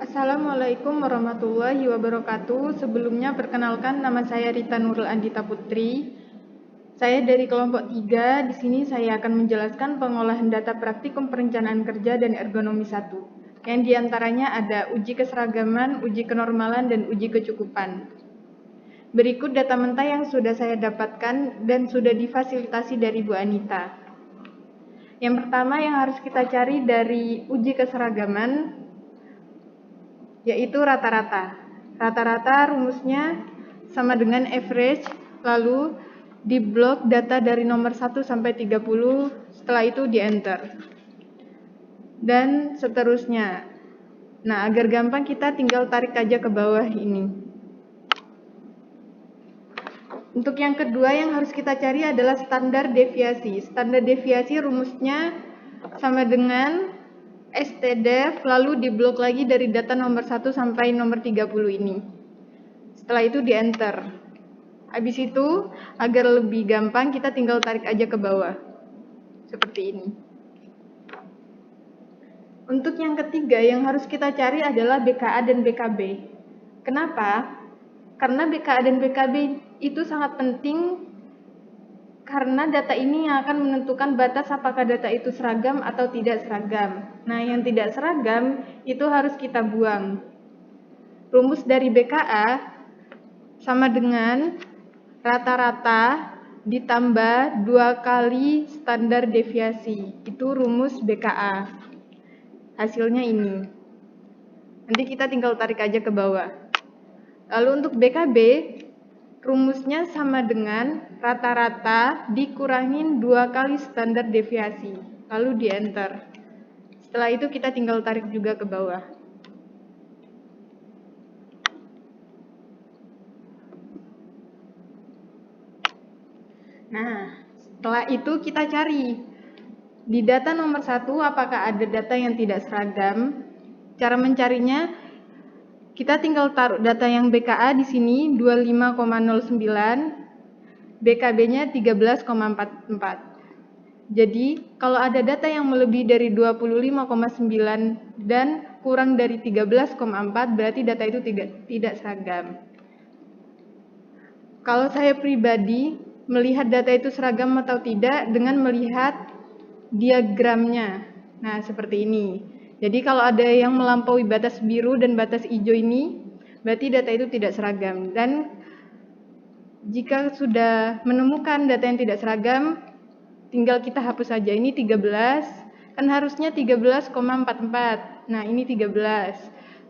Assalamualaikum warahmatullahi wabarakatuh. Sebelumnya perkenalkan, nama saya Rita Nurul Andita Putri. Saya dari kelompok 3. Di sini saya akan menjelaskan pengolahan data praktikum perencanaan kerja dan ergonomi 1. Yang diantaranya ada uji keseragaman, uji kenormalan, dan uji kecukupan. Berikut data mentah yang sudah saya dapatkan dan sudah difasilitasi dari Bu Anita. Yang pertama yang harus kita cari dari uji keseragaman yaitu rata-rata. Rata-rata rumusnya sama dengan average, lalu di blok data dari nomor 1 sampai 30, setelah itu di enter. Dan seterusnya. Nah, agar gampang kita tinggal tarik aja ke bawah ini. Untuk yang kedua yang harus kita cari adalah standar deviasi. Standar deviasi rumusnya sama dengan stdef, lalu diblok lagi dari data nomor 1 sampai nomor 30 ini. Setelah itu di enter. Habis itu, agar lebih gampang kita tinggal tarik aja ke bawah. Seperti ini. Untuk yang ketiga yang harus kita cari adalah BKA dan BKB. Kenapa? Karena BKA dan BKB itu sangat penting karena data ini yang akan menentukan batas apakah data itu seragam atau tidak seragam. Nah, yang tidak seragam itu harus kita buang. Rumus dari BKA sama dengan rata-rata ditambah 2 kali standar deviasi. Itu rumus BKA. Hasilnya ini. Nanti kita tinggal tarik aja ke bawah. Lalu untuk BKB, rumusnya sama dengan rata-rata dikurangin 2 kali standar deviasi, lalu di enter. Setelah itu kita tinggal tarik juga ke bawah. Nah, setelah itu kita cari di data nomor 1 apakah ada data yang tidak seragam. Cara mencarinya, kita tinggal taruh data yang BKA di sini 25,09, BKB-nya 13,44. Jadi, kalau ada data yang melebihi dari 25,9 dan kurang dari 13,4, berarti data itu tidak seragam. Kalau saya pribadi melihat data itu seragam atau tidak dengan melihat diagramnya. Nah, seperti ini. Jadi kalau ada yang melampaui batas biru dan batas hijau ini, berarti data itu tidak seragam. Dan jika sudah menemukan data yang tidak seragam, tinggal kita hapus saja. Ini 13, kan harusnya 13,44. Nah, ini 13.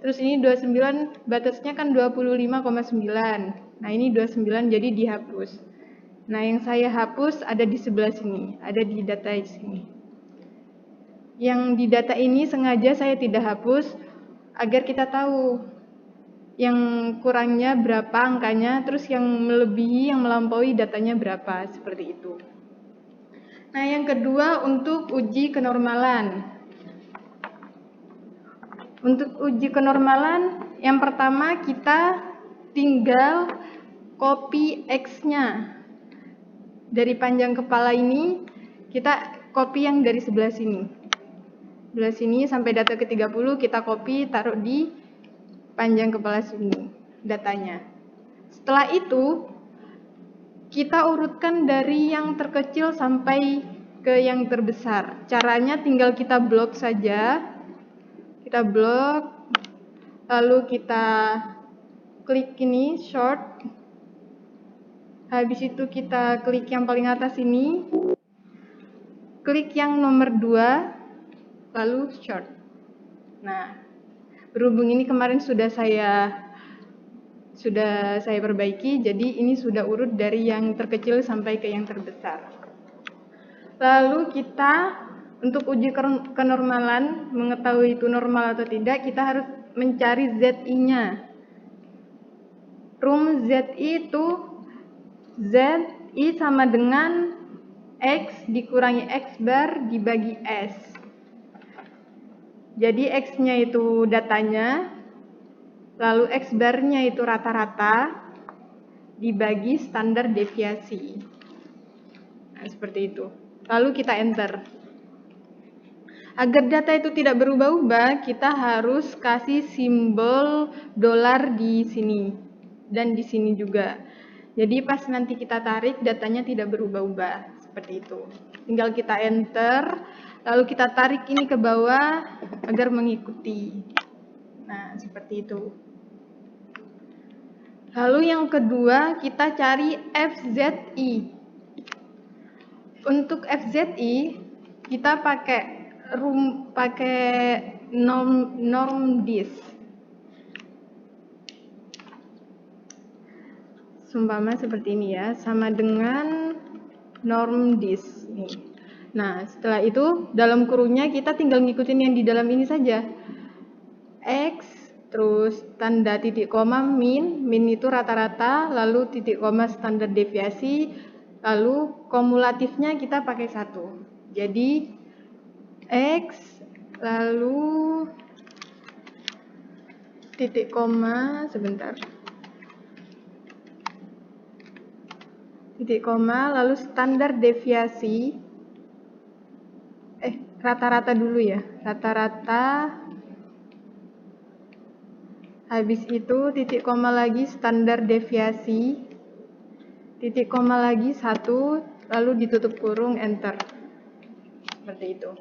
Terus ini 29, batasnya kan 25,9. Nah, ini 29, jadi dihapus. Nah, yang saya hapus ada di sebelah sini, ada di data di sini. Yang di data ini sengaja saya tidak hapus agar kita tahu yang kurangnya berapa angkanya, terus yang melebihi, yang melampaui datanya berapa, seperti itu. Nah, yang kedua untuk uji kenormalan. Untuk uji kenormalan, yang pertama kita tinggal copy X-nya. Dari panjang kepala ini, kita copy yang dari sebelah sini. Sebelah sini sampai data ke-30 kita copy, taruh di panjang kepala sini datanya. Setelah itu, kita urutkan dari yang terkecil sampai ke yang terbesar. Caranya tinggal kita blok saja. Kita blok, lalu kita klik ini, short. Habis itu kita klik yang paling atas ini. Klik yang nomor 2. Lalu short. Nah, berhubung ini kemarin sudah saya perbaiki, jadi ini sudah urut dari yang terkecil sampai ke yang terbesar. Lalu kita untuk uji kenormalan, mengetahui itu normal atau tidak, kita harus mencari ZI-nya. Rumus ZI itu ZI sama dengan X dikurangi X bar dibagi S. Jadi X-nya itu datanya, lalu X bar-nya itu rata-rata, dibagi standar deviasi. Nah, seperti itu. Lalu kita enter. Agar data itu tidak berubah-ubah, kita harus kasih simbol dolar di sini dan di sini juga. Jadi pas nanti kita tarik, datanya tidak berubah-ubah, seperti itu. Tinggal kita enter, lalu kita tarik ini ke bawah agar mengikuti. Nah, seperti itu. Lalu yang kedua, kita cari FZI. Untuk FZI, kita pakai norm dis. Sumpama seperti ini ya, sama dengan norm dis. Nah, setelah itu dalam kurungnya kita tinggal ngikutin yang di dalam ini saja. X, terus tanda titik koma min itu rata-rata, lalu titik koma standar deviasi, lalu kumulatifnya kita pakai 1. Jadi X, lalu titik koma, sebentar. Titik koma, lalu standar deviasi, rata-rata dulu ya, rata-rata, habis itu titik koma lagi standar deviasi, titik koma lagi 1, lalu ditutup kurung, enter. Seperti itu.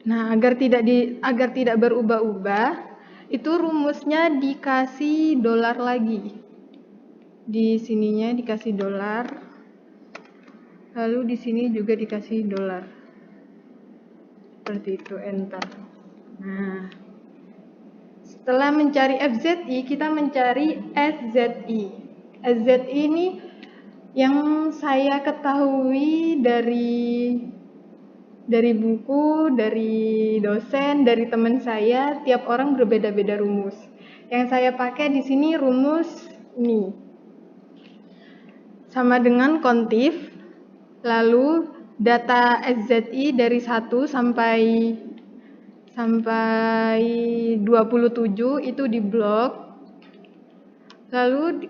Nah, agar tidak berubah-ubah, itu rumusnya dikasih dolar lagi. Di sininya dikasih dolar, lalu di sini juga dikasih dolar. Seperti itu, enter. Nah, setelah mencari FZI, kita mencari SZI. SZI ini yang saya ketahui dari buku, dari dosen, dari teman saya, tiap orang berbeda-beda rumus. Yang saya pakai di sini rumus ini. Sama dengan kontif, lalu data SZI dari 1 sampai 27 itu diblok. Lalu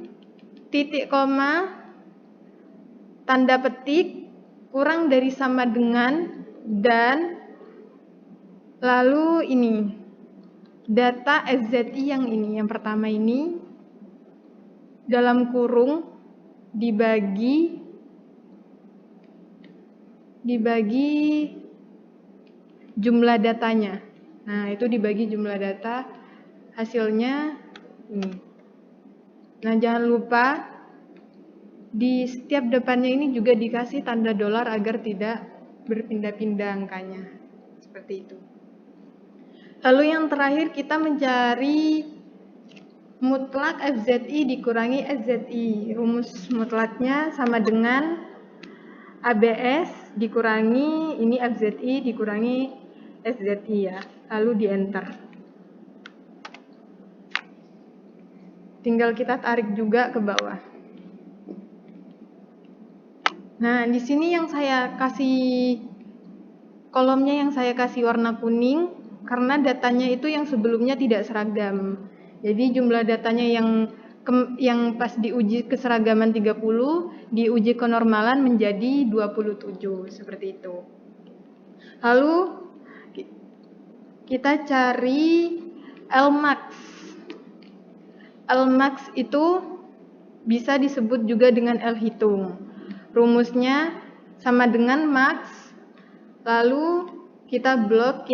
titik koma, tanda petik, kurang dari sama dengan, dan lalu ini data SZI yang ini, yang pertama ini dalam kurung dibagi jumlah datanya. Nah, itu dibagi jumlah data, hasilnya ini. Nah, jangan lupa di setiap depannya ini juga dikasih tanda dolar agar tidak berpindah-pindah angkanya. Seperti itu. Lalu yang terakhir kita mencari mutlak FZI dikurangi SZI. Rumus mutlaknya sama dengan ABS dikurangi ini FZI dikurangi SZI ya. Lalu di enter. Tinggal kita tarik juga ke bawah. Nah, di sini yang saya kasih kolomnya yang saya kasih warna kuning karena datanya itu yang sebelumnya tidak seragam. Jadi jumlah datanya yang pas diuji keseragaman 30, diuji kenormalan menjadi 27, seperti itu. Lalu kita cari Lmax. Lmax itu bisa disebut juga dengan L hitung. Rumusnya sama dengan max, lalu kita blok